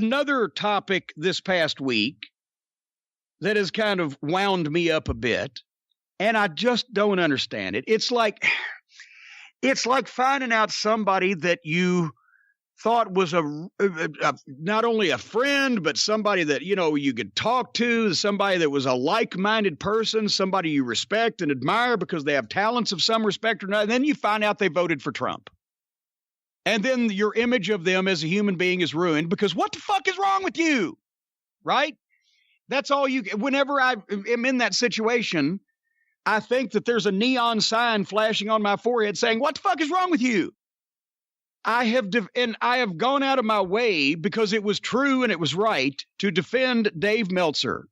another topic this past week that has kind of wound me up a bit, and I just don't understand it. It's like finding out somebody that you thought was not only a friend, but somebody that, you could talk to, somebody that was a like-minded person, somebody you respect and admire because they have talents of some respect or not. And then you find out they voted for Trump. And then your image of them as a human being is ruined because what the fuck is wrong with you? Right? That's all whenever I am in that situation, I think that there's a neon sign flashing on my forehead saying, what the fuck is wrong with you? I have gone out of my way because it was true and it was right to defend Dave Meltzer,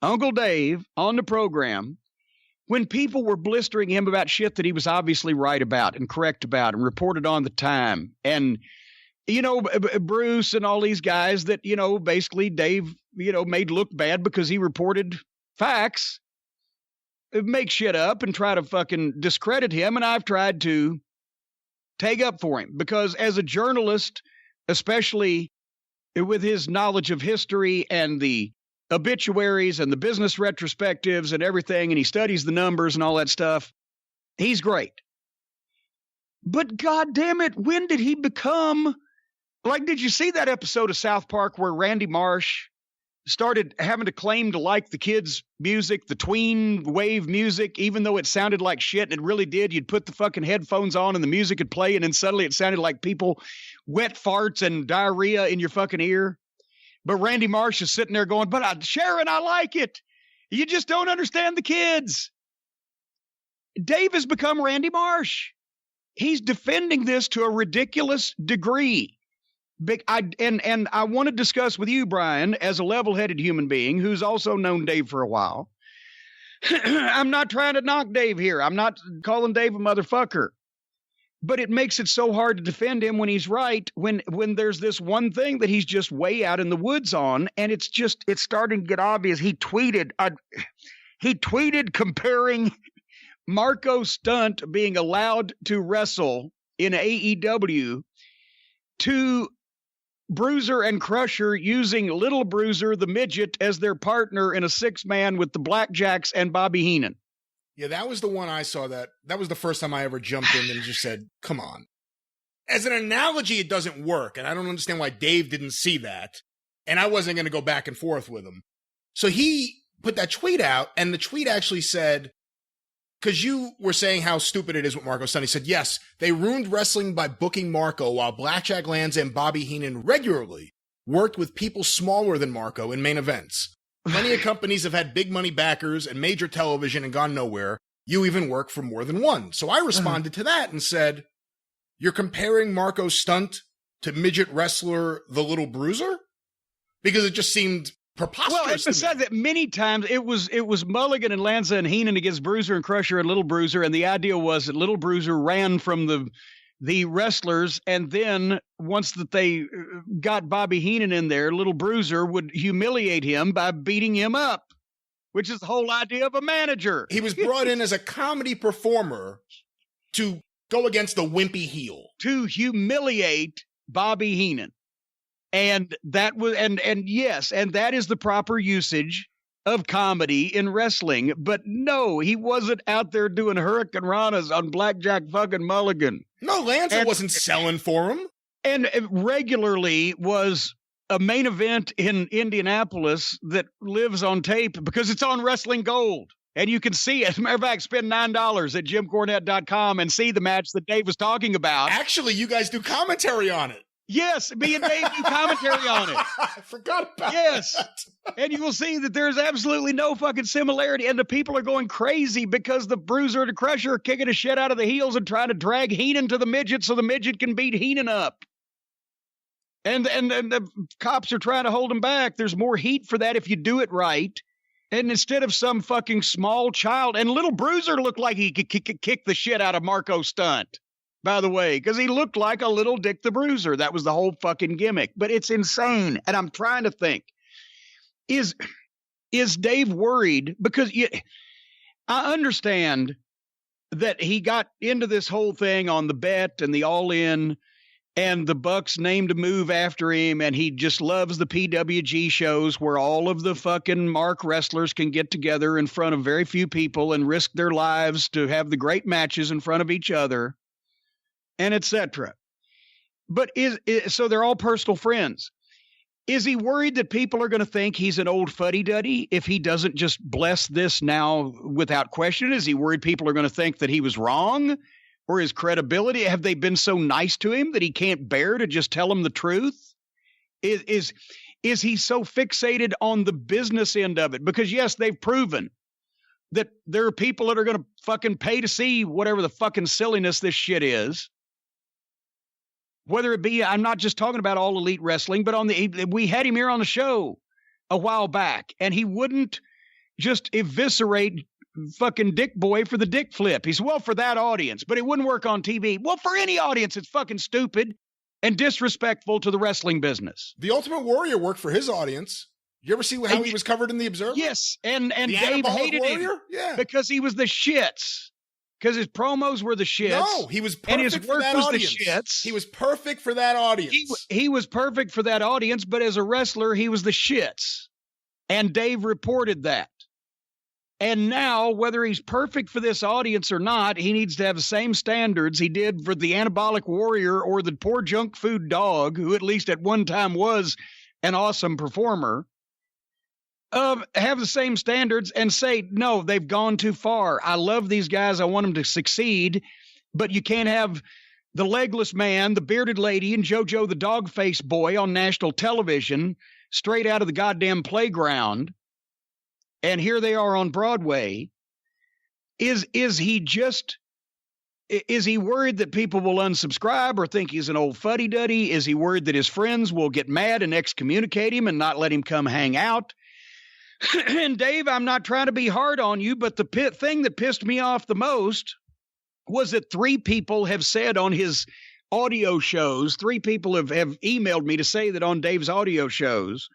Uncle Dave, on the program when people were blistering him about shit that he was obviously right about and correct about and reported on the time. And, Bruce and all these guys that, basically Dave, made look bad because he reported facts, make shit up and try to fucking discredit him. And I've tried to take up for him because as a journalist, especially with his knowledge of history and the obituaries and the business retrospectives and everything, and he studies the numbers and all that stuff, he's great. But God damn it, when did he become did you see that episode of South Park where Randy Marsh started having to claim to like the kids' music, the tween wave music, even though it sounded like shit, and it really did. You'd put the fucking headphones on and the music would play, and then suddenly it sounded like people wet farts and diarrhea in your fucking ear. But Randy Marsh is sitting there going, but Sharon, I like it. You just don't understand the kids. Dave has become Randy Marsh. He's defending this to a ridiculous degree. And I want to discuss with you, Brian, as a level-headed human being who's also known Dave for a while. I'm not trying to knock Dave here. I'm not calling Dave a motherfucker. But it makes it so hard to defend him when he's right, when there's this one thing that he's just way out in the woods on, and it's starting to get obvious. He tweeted comparing Marco Stunt being allowed to wrestle in AEW to Bruiser and Crusher using Little Bruiser, the midget, as their partner in a 6-man with the Blackjacks and Bobby Heenan. Yeah, that was the one I saw. That was the first time I ever jumped in and just said, come on. As an analogy, it doesn't work, and I don't understand why Dave didn't see that, and I wasn't going to go back and forth with him. So he put that tweet out, and the tweet actually said, because you were saying how stupid it is with Marco Stunt. He said, yes, they ruined wrestling by booking Marco while Blackjack Lanza and Bobby Heenan regularly worked with people smaller than Marco in main events. Plenty of companies have had big money backers and major television and gone nowhere. You even work for more than one. So I responded to that and said, you're comparing Marco Stunt to midget wrestler The Little Bruiser? Because it just seemed preposterous. Well, it's said that many times it was Mulligan and Lanza and Heenan against Bruiser and Crusher and Little Bruiser, and the idea was that Little Bruiser ran from the wrestlers, and then once that they got Bobby Heenan in there, Little Bruiser would humiliate him by beating him up, which is the whole idea of a manager. He was brought in as a comedy performer to go against the wimpy heel. To humiliate Bobby Heenan. And that was, and yes, and that is the proper usage of comedy in wrestling. But no, he wasn't out there doing Hurricane Ranas on Blackjack fucking Mulligan. No, Lanza wasn't selling for him. And regularly was a main event in Indianapolis that lives on tape because it's on Wrestling Gold. And you can see it. As a matter of fact, spend $9 at JimCornette.com and see the match that Dave was talking about. Actually, you guys do commentary on it. Yes, me and Dave do commentary on it. I forgot about that. And you will see that there's absolutely no fucking similarity. And the people are going crazy because the Bruiser and the Crusher are kicking the shit out of the heels and trying to drag Heenan to the midget so the midget can beat Heenan up. And the cops are trying to hold him back. There's more heat for that if you do it right. And instead of some fucking small child, and Little Bruiser looked like he could kick the shit out of Marco Stunt, by the way, because he looked like a little Dick the Bruiser. That was the whole fucking gimmick. But it's insane. And I'm trying to think, is Dave worried? Because I understand that he got into this whole thing on the bet and the all-in And the Bucks named a move after him, and he just loves the PWG shows where all of the fucking mark wrestlers can get together in front of very few people and risk their lives to have the great matches in front of each other, and etc. But so they're all personal friends. Is he worried that people are going to think he's an old fuddy-duddy if he doesn't just bless this now without question? Is he worried people are going to think that he was wrong? Or his credibility? Have they been so nice to him that he can't bear to just tell them the truth? Is he so fixated on the business end of it? Because yes, they've proven that there are people that are going to fucking pay to see whatever the fucking silliness this shit is. Whether it be, I'm not just talking about All Elite Wrestling, but we had him here on the show a while back, and he wouldn't just eviscerate fucking Dick Boy for the dick flip. He's, well, for that audience, but it wouldn't work on TV. Well, for any audience, it's fucking stupid and disrespectful to the wrestling business. The Ultimate Warrior worked for his audience. You ever see how he was covered in The Observer? Yes, and Dave hated him because he was the shits. Because his promos were the shits. No, he was perfect and his for work that was audience. The shits. He was perfect for that audience. He was perfect for that audience, but as a wrestler, he was the shits. And Dave reported that. And now, whether he's perfect for this audience or not, he needs to have the same standards he did for the Anabolic Warrior or the poor junk food dog, who at least at one time was an awesome performer. Have the same standards and say, no, they've gone too far. I love these guys. I want them to succeed. But you can't have the legless man, the bearded lady, and JoJo the dog-faced boy on national television straight out of the goddamn playground. And here they are on Broadway. Is he worried that people will unsubscribe or think he's an old fuddy-duddy? Is he worried that his friends will get mad and excommunicate him and not let him come hang out? And Dave, I'm not trying to be hard on you, but the thing that pissed me off the most was that 3 people have said on his audio shows, 3 people have emailed me to say that on Dave's audio shows,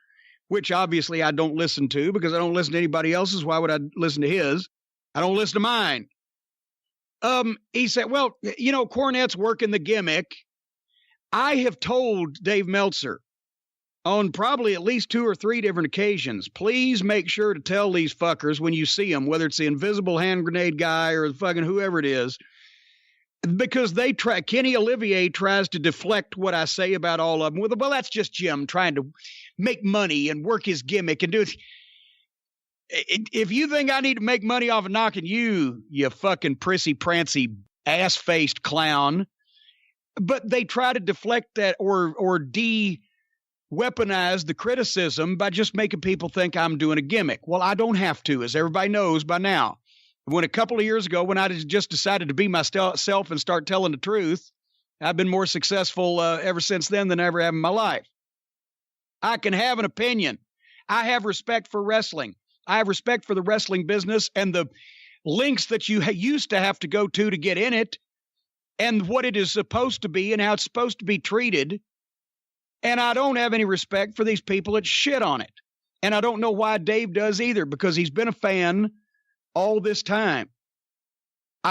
which obviously I don't listen to because I don't listen to anybody else's. Why would I listen to his? I don't listen to mine. He said, well, you know, Cornette's working the gimmick. I have told Dave Meltzer on probably at least 2 or 3 different occasions, please make sure to tell these fuckers when you see them, whether it's the invisible hand grenade guy or fucking whoever it is, because Kenny Olivier tries to deflect what I say about all of them with, well, that's just Jim trying to make money and work his gimmick and do it. If you think I need to make money off of knocking you, you fucking prissy prancy ass-faced clown, but they try to deflect that or weaponize the criticism by just making people think I'm doing a gimmick. Well, I don't have to, as everybody knows by now. When a couple of years ago, when I just decided to be myself and start telling the truth, I've been more successful ever since then than I ever have in my life. I can have an opinion. I have respect for wrestling. I have respect for the wrestling business and the links that you used to have to go to get in it and what it is supposed to be and how it's supposed to be treated. And I don't have any respect for these people that shit on it. And I don't know why Dave does either, because he's been a fan all this time.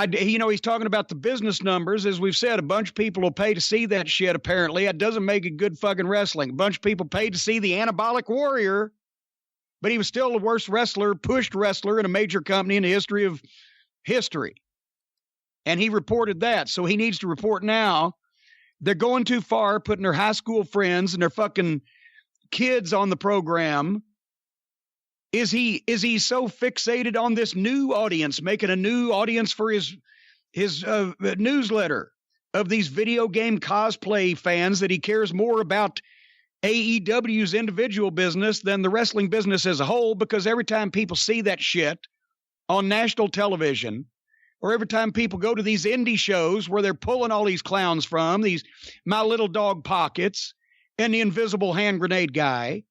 He's talking about the business numbers. As we've said, a bunch of people will pay to see that shit, apparently. It doesn't make it good fucking wrestling. A bunch of people paid to see the Anabolic Warrior, but he was still the worst pushed wrestler in a major company in the history of history. And he reported that, so he needs to report now. They're going too far, putting their high school friends and their fucking kids on the program. Is he so fixated on this new audience, making a new audience for his newsletter of these video game cosplay fans, that he cares more about AEW's individual business than the wrestling business as a whole? Because every time people see that shit on national television, or every time people go to these indie shows where they're pulling all these clowns from, these My Little Dog Pockets and the invisible hand grenade guy,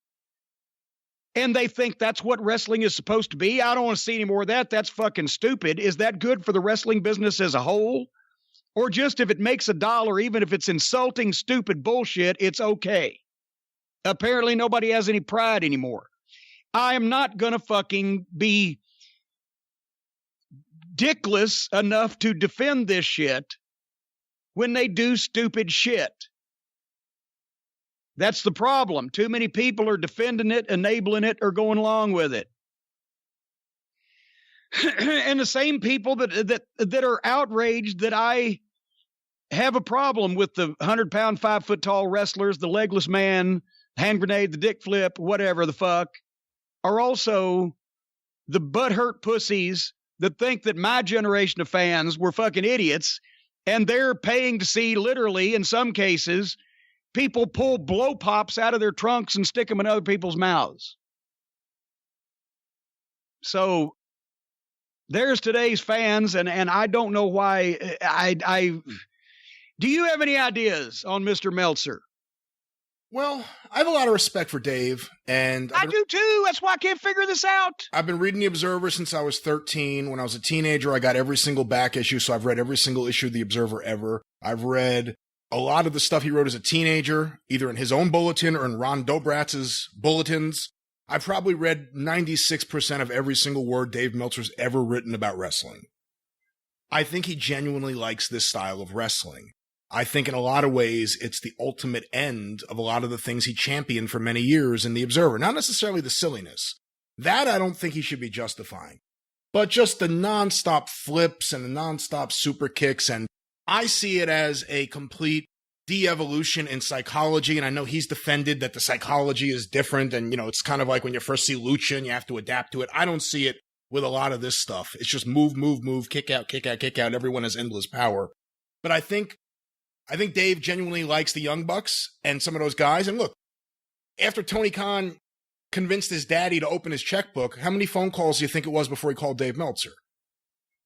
and they think that's what wrestling is supposed to be. I don't want to see any more of that. That's fucking stupid. Is that good for the wrestling business as a whole? Or just if it makes $1, even if it's insulting, stupid bullshit, it's okay. Apparently nobody has any pride anymore. I am not going to fucking be dickless enough to defend this shit when they do stupid shit. That's the problem. Too many people are defending it, enabling it, or going along with it. And the same people that are outraged that I have a problem with the 100-pound, 5-foot-tall wrestlers, the legless man, hand grenade, the dick flip, whatever the fuck, are also the butthurt pussies that think that my generation of fans were fucking idiots, and they're paying to see, literally, in some cases, people pull blow pops out of their trunks and stick them in other people's mouths. So there's today's fans, and I don't know why. Do you have any ideas on Mr. Meltzer? Well, I have a lot of respect for Dave, and I do too. That's why I can't figure this out. I've been reading The Observer since I was 13. When I was a teenager, I got every single back issue, so I've read every single issue of The Observer ever. I've read a lot of the stuff he wrote as a teenager, either in his own bulletin or in Ron Dobratz's bulletins. I've probably read 96% of every single word Dave Meltzer's ever written about wrestling. I think he genuinely likes this style of wrestling. I think in a lot of ways, it's the ultimate end of a lot of the things he championed for many years in The Observer. Not necessarily the silliness. That I don't think he should be justifying. But just the nonstop flips and the nonstop super kicks. And I see it as a complete de-evolution in psychology. And I know he's defended that the psychology is different. And, you know, it's kind of like when you first see Lucha and you have to adapt to it. I don't see it with a lot of this stuff. It's just move, move, move, kick out, kick out, kick out. Everyone has endless power. But I think Dave genuinely likes the Young Bucks and some of those guys. And look, after Tony Khan convinced his daddy to open his checkbook, how many phone calls do you think it was before he called Dave Meltzer?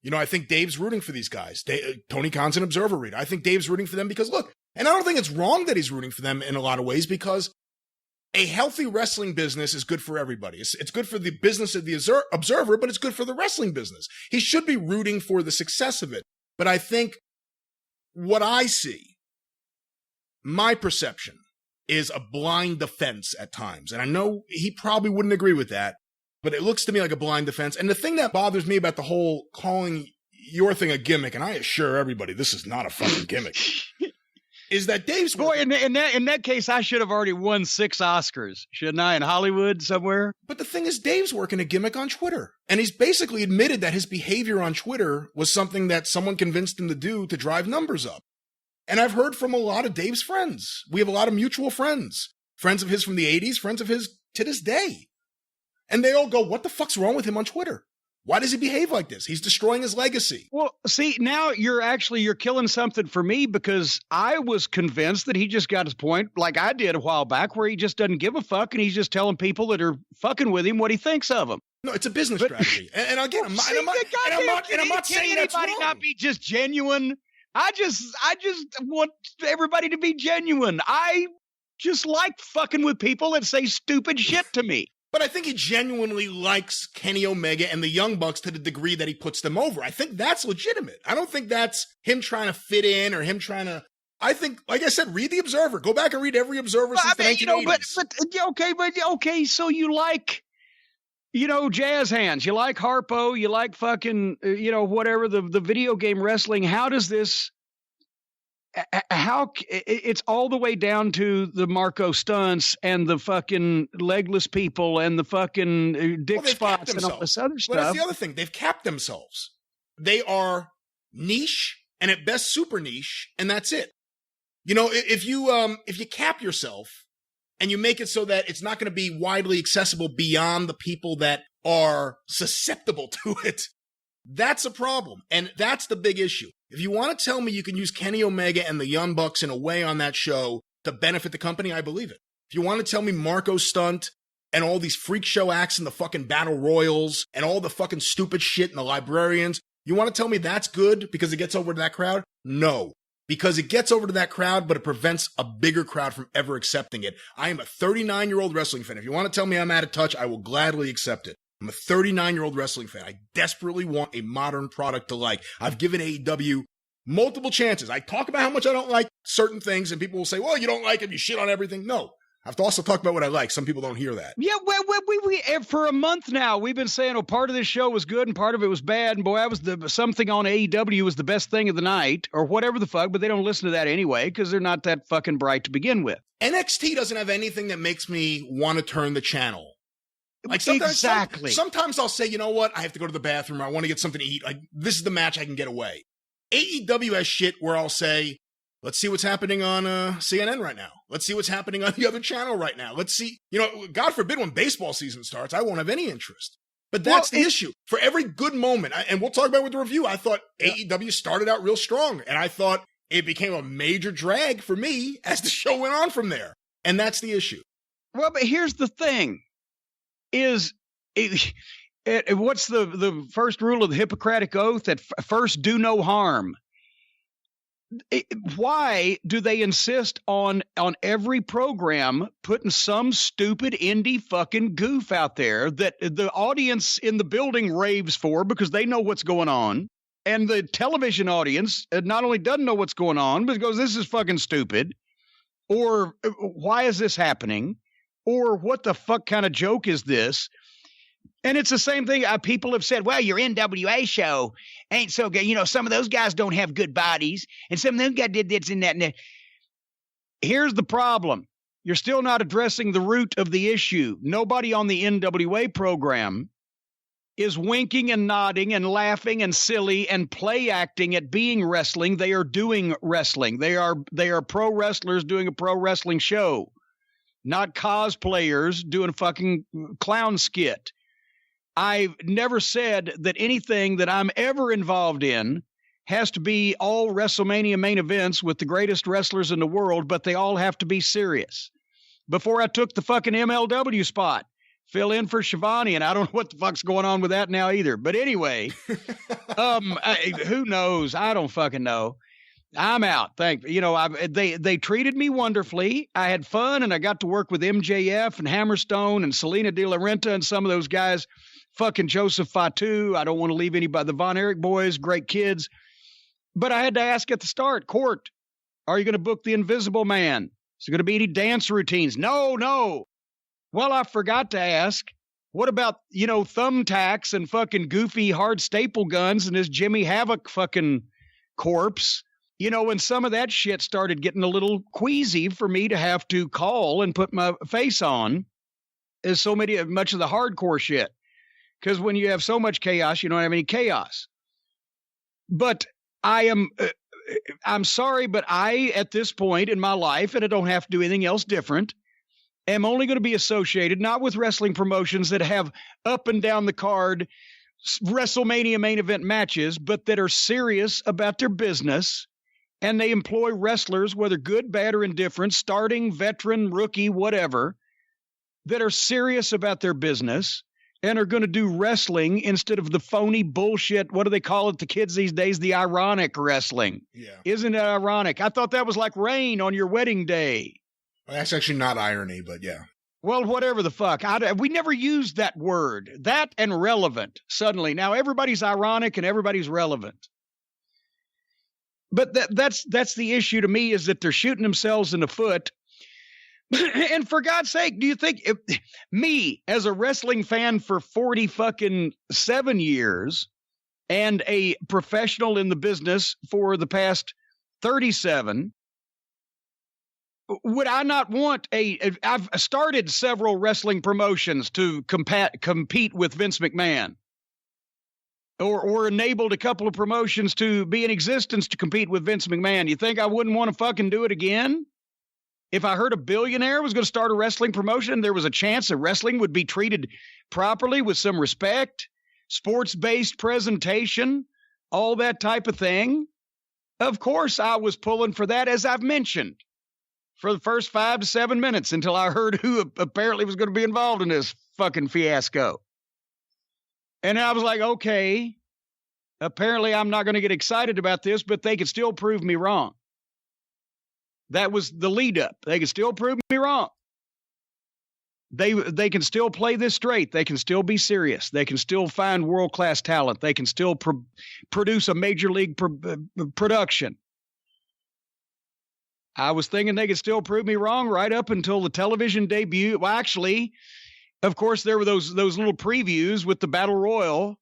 You know, I think Dave's rooting for these guys. Tony Khan's an Observer reader. I think Dave's rooting for them because, look, and I don't think it's wrong that he's rooting for them in a lot of ways because a healthy wrestling business is good for everybody. It's good for the business of the Observer, but it's good for the wrestling business. He should be rooting for the success of it. But I think what I see, my perception, is a blind defense at times. And I know he probably wouldn't agree with that, but it looks to me like a blind defense. And the thing that bothers me about the whole calling your thing a gimmick, and I assure everybody this is not a fucking gimmick, is that Dave's... Boy, in that case, I should have already won 6 Oscars, shouldn't I, in Hollywood somewhere? But the thing is, Dave's working a gimmick on Twitter. And he's basically admitted that his behavior on Twitter was something that someone convinced him to do to drive numbers up. And I've heard from a lot of Dave's friends. We have a lot of mutual friends. Friends of his from the 80s, friends of his to this day. And they all go, what the fuck's wrong with him on Twitter? Why does he behave like this? He's destroying his legacy. Well, see, now you're killing something for me because I was convinced that he just got his point like I did a while back where he just doesn't give a fuck and he's just telling people that are fucking with him what he thinks of them. No, it's a business strategy. And again, I'm not saying that's wrong. Not be just genuine. I just want everybody to be genuine. I just like fucking with people that say stupid shit to me. But I think he genuinely likes Kenny Omega and the Young Bucks to the degree that he puts them over. I think that's legitimate. I don't think that's him trying to fit in or him trying to... I think, like I said, read The Observer. Go back and read every Observer since the 1980s. Okay, so you like... jazz hands, you like Harpo, you like fucking, whatever, the video game wrestling. How does this, it's all the way down to the Marco stunts and the fucking legless people and the fucking dick spots and all this other stuff. But that's the other thing. They've capped themselves. They are niche and at best super niche, and that's it. If you cap yourself, and you make it so that it's not going to be widely accessible beyond the people that are susceptible to it, that's a problem. And that's the big issue. If you want to tell me you can use Kenny Omega and the Young Bucks in a way on that show to benefit the company, I believe it. If you want to tell me Marco Stunt and all these freak show acts in the fucking battle royals and all the fucking stupid shit in the librarians, you want to tell me that's good because it gets over to that crowd? No. Because it gets over to that crowd, but it prevents a bigger crowd from ever accepting it. I am a 39-year-old wrestling fan. If you want to tell me I'm out of touch, I will gladly accept it. I'm a 39-year-old wrestling fan. I desperately want a modern product to like. I've given AEW multiple chances. I talk about how much I don't like certain things, and people will say, well, you don't like it, you shit on everything. No. I have to also talk about what I like. Some people don't hear that. Yeah, well, we for a month now, we've been saying, oh, part of this show was good and part of it was bad. And boy, that was something on AEW was the best thing of the night or whatever the fuck, but they don't listen to that anyway because they're not that fucking bright to begin with. NXT doesn't have anything that makes me want to turn the channel. Like sometimes I'll say, you know what? I have to go to the bathroom. Or I want to get something to eat. Like, this is the match I can get away. AEW has shit where I'll say, let's see what's happening on CNN right now. Let's see what's happening on the other channel right now. Let's see. You know, God forbid when baseball season starts, I won't have any interest. But that's the issue. For every good moment, and we'll talk about it with the review, I thought AEW started out real strong. And I thought it became a major drag for me as the show went on from there. And that's the issue. Well, but here's the thing. What's the first rule of the Hippocratic Oath? At first, do no harm. Why do they insist on every program putting some stupid indie fucking goof out there that the audience in the building raves for because they know what's going on, and the television audience not only doesn't know what's going on, but goes, this is fucking stupid, or why is this happening, or what the fuck kind of joke is this? And it's the same thing. People have said, well, your NWA show ain't so good. You know, some of those guys don't have good bodies. And some of them guys did this and that. And here's the problem. You're still not addressing the root of the issue. Nobody on the NWA program is winking and nodding and laughing and silly and play acting at being wrestling. They are doing wrestling. They are pro wrestlers doing a pro wrestling show, not cosplayers doing a fucking clown skit. I've never said that anything that I'm ever involved in has to be all WrestleMania main events with the greatest wrestlers in the world, but they all have to be serious. Before I took the fucking MLW spot, fill in for Shivani, and I don't know what the fuck's going on with that now either. But anyway, who knows? I don't fucking know. I'm out. They treated me wonderfully. I had fun, and I got to work with MJF and Hammerstone and Selena De La Renta and some of those guys. Fucking Joseph Fatu. I don't want to leave anybody. The Von Erich boys, great kids. But I had to ask at the start, Court, are you going to book the Invisible Man? Is there going to be any dance routines? No. Well, I forgot to ask, what about, thumbtacks and fucking goofy hard staple guns and this Jimmy Havoc fucking corpse? When some of that shit started getting a little queasy for me to have to call and put my face on is much of the hardcore shit. Because when you have so much chaos, you don't have any chaos. But I'm sorry, but I, at this point in my life, and I don't have to do anything else different, am only going to be associated not with wrestling promotions that have up and down the card WrestleMania main event matches, but that are serious about their business, and they employ wrestlers, whether good, bad, or indifferent, starting, veteran, rookie, whatever, that are serious about their business and are going to do wrestling instead of the phony bullshit. What do they call it? The kids these days, the ironic wrestling. Yeah. Isn't it ironic? I thought that was like rain on your wedding day. Well, that's actually not irony, but yeah. Well, whatever the fuck. We never used that word. That and relevant suddenly. Now everybody's ironic and everybody's relevant. But that's the issue to me, is that they're shooting themselves in the foot. And for God's sake, do you think me, as a wrestling fan for 47 years and a professional in the business for the past 37, would I not want I've started several wrestling promotions to compete with Vince McMahon, or enabled a couple of promotions to be in existence to compete with Vince McMahon. You think I wouldn't want to fucking do it again? If I heard a billionaire was going to start a wrestling promotion, there was a chance that wrestling would be treated properly with some respect, sports-based presentation, all that type of thing. Of course, I was pulling for that, as I've mentioned, for the first 5 to 7 minutes until I heard who apparently was going to be involved in this fucking fiasco. And I was like, okay, apparently I'm not going to get excited about this, but they could still prove me wrong. That was the lead up. They can still prove me wrong. They can still play this straight. They can still be serious. They can still find world-class talent. They can still produce a major league production. I was thinking they could still prove me wrong right up until the television debut. Well, actually, of course, there were those little previews with the Battle Royal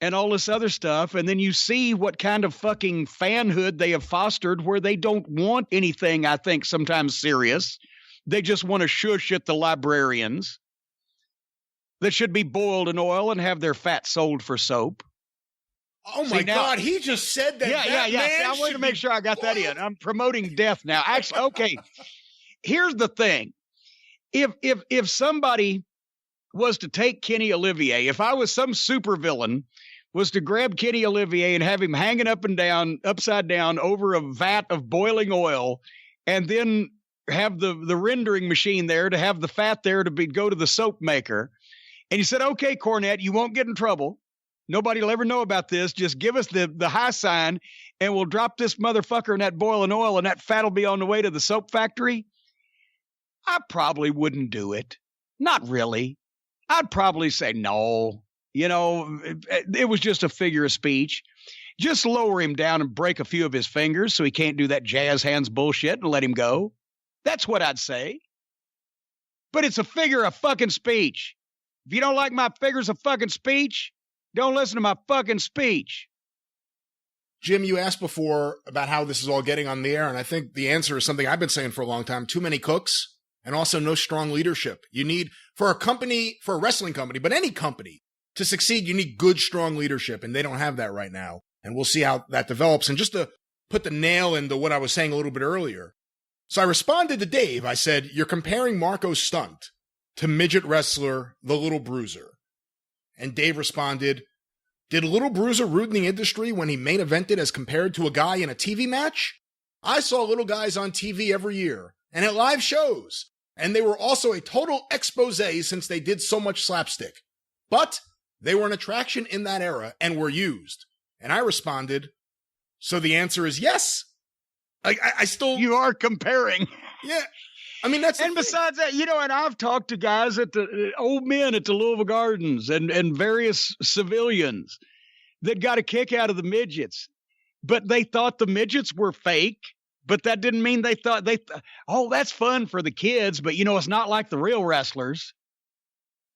and all this other stuff. And then you see what kind of fucking fanhood they have fostered where they don't want anything, I think, sometimes serious. They just want to shush at the librarians that should be boiled in oil and have their fat sold for soap. Oh, my God. He just said that. Yeah. I wanted to make sure I got that in. I'm promoting death now. Actually, okay. Here's the thing. If somebody was to take Kenny Olivier, if I was some supervillain, was to grab Kenny Olivier and have him hanging up and down, upside down over a vat of boiling oil, and then have the rendering machine there to have the fat there to go to the soap maker. And you said, okay, Cornette, you won't get in trouble. Nobody will ever know about this. Just give us the high sign and we'll drop this motherfucker in that boiling oil and that fat will be on the way to the soap factory. I probably wouldn't do it. Not really. I'd probably say no. You know, it was just a figure of speech. Just lower him down and break a few of his fingers so he can't do that jazz hands bullshit and let him go. That's what I'd say. But it's a figure of fucking speech. If you don't like my figures of fucking speech, don't listen to my fucking speech. Jim, you asked before about how this is all getting on the air, and I think the answer is something I've been saying for a long time. Too many cooks and also no strong leadership. You need, for a wrestling company, but any company, to succeed, you need good, strong leadership, and they don't have that right now. And we'll see how that develops. And just to put the nail into what I was saying a little bit earlier. So I responded to Dave. I said, you're comparing Marco Stunt to midget wrestler The Little Bruiser. And Dave responded, did Little Bruiser ruin the industry when he main evented as compared to a guy in a TV match? I saw little guys on TV every year and at live shows, and they were also a total expose since they did so much slapstick. But they were an attraction in that era and were used. And I responded, so the answer is yes. I still... You are comparing. Yeah. I mean, that's... And besides that, you know, and I've talked to guys at the old men at the Louisville Gardens and various civilians that got a kick out of the midgets, but they thought the midgets were fake, but that didn't mean they thought oh, that's fun for the kids, but you know, it's not like the real wrestlers.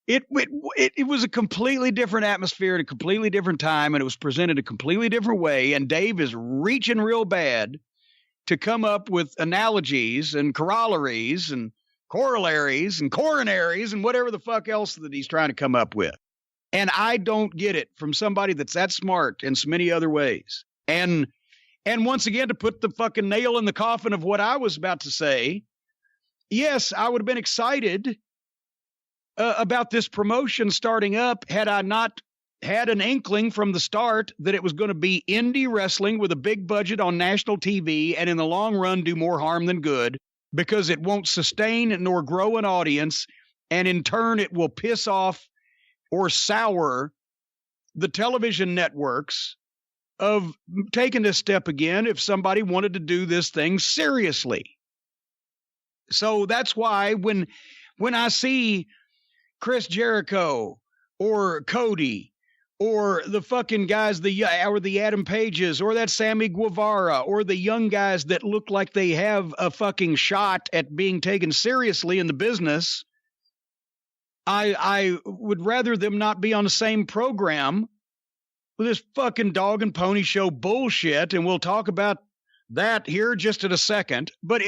It was a completely different atmosphere at a completely different time, and it was presented a completely different way, and Dave is reaching real bad to come up with analogies and corollaries and corollaries and coronaries and whatever the fuck else that he's trying to come up with. And I don't get it from somebody that's that smart in so many other ways. And once again, to put the fucking nail in the coffin of what I was about to say, yes, I would have been excited about this promotion starting up had I not had an inkling from the start that it was going to be indie wrestling with a big budget on national TV and in the long run do more harm than good because it won't sustain nor grow an audience, and in turn it will piss off or sour the television networks of taking this step again if somebody wanted to do this thing seriously. So that's why when I see Chris Jericho or Cody or the fucking guys, or the Adam Pages, or that Sammy Guevara, or the young guys that look like they have a fucking shot at being taken seriously in the business, I would rather them not be on the same program with this fucking dog and pony show bullshit, and we'll talk about that here just in a second. But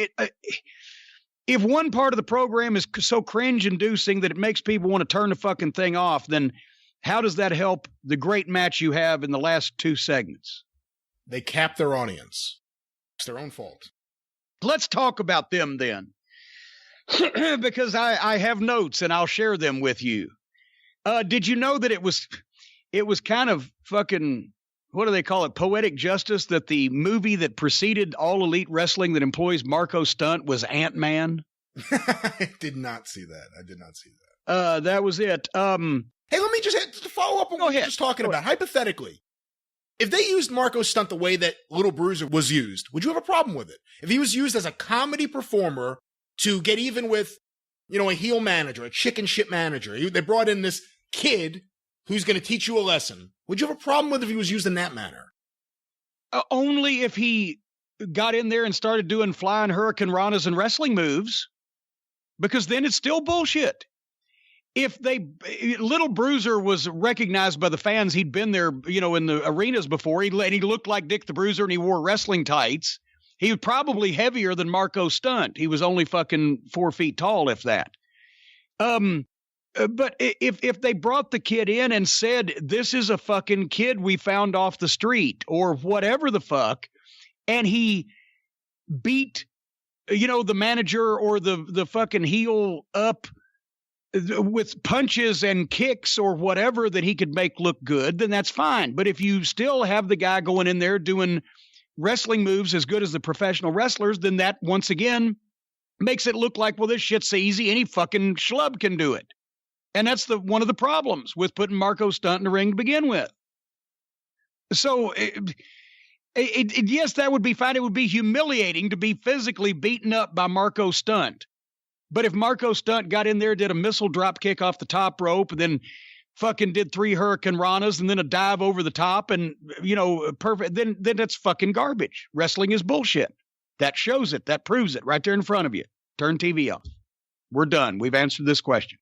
if one part of the program is so cringe-inducing that it makes people want to turn the fucking thing off, then how does that help the great match you have in the last two segments? They cap their audience. It's their own fault. Let's talk about them then. Because I have notes and I'll share them with you. Did you know that it was kind of fucking, what do they call it? Poetic justice that the movie that preceded All Elite Wrestling that employs Marco Stunt was Ant-Man? I did not see that. That was it. Hey, let me just follow up on what you're just talking about. Hypothetically, if they used Marco Stunt the way that Little Bruiser was used, would you have a problem with it? If he was used as a comedy performer to get even with, you know, a heel manager, a chicken shit manager, they brought in this kid who's going to teach you a lesson, would you have a problem with if he was used in that manner? Only if he got in there and started doing flying hurricane ranas and wrestling moves, because then it's still bullshit. If Little Bruiser was recognized by the fans, he'd been there, in the arenas before. He looked like Dick the Bruiser, and he wore wrestling tights. He was probably heavier than Marco Stunt. He was only fucking 4 feet tall, if that. But if they brought the kid in and said, this is a fucking kid we found off the street or whatever the fuck, and he beat, the manager or the fucking heel up with punches and kicks or whatever that he could make look good, then that's fine. But if you still have the guy going in there doing wrestling moves as good as the professional wrestlers, then that once again makes it look like, well, this shit's easy. Any fucking schlub can do it. And that's one of the problems with putting Marco Stunt in the ring to begin with. So, yes, that would be fine. It would be humiliating to be physically beaten up by Marco Stunt. But if Marco Stunt got in there, did a missile drop kick off the top rope, and then fucking did 3 hurricane ranas and then a dive over the top and, perfect, then that's fucking garbage. Wrestling is bullshit. That shows it. That proves it right there in front of you. Turn TV off. We're done. We've answered this question.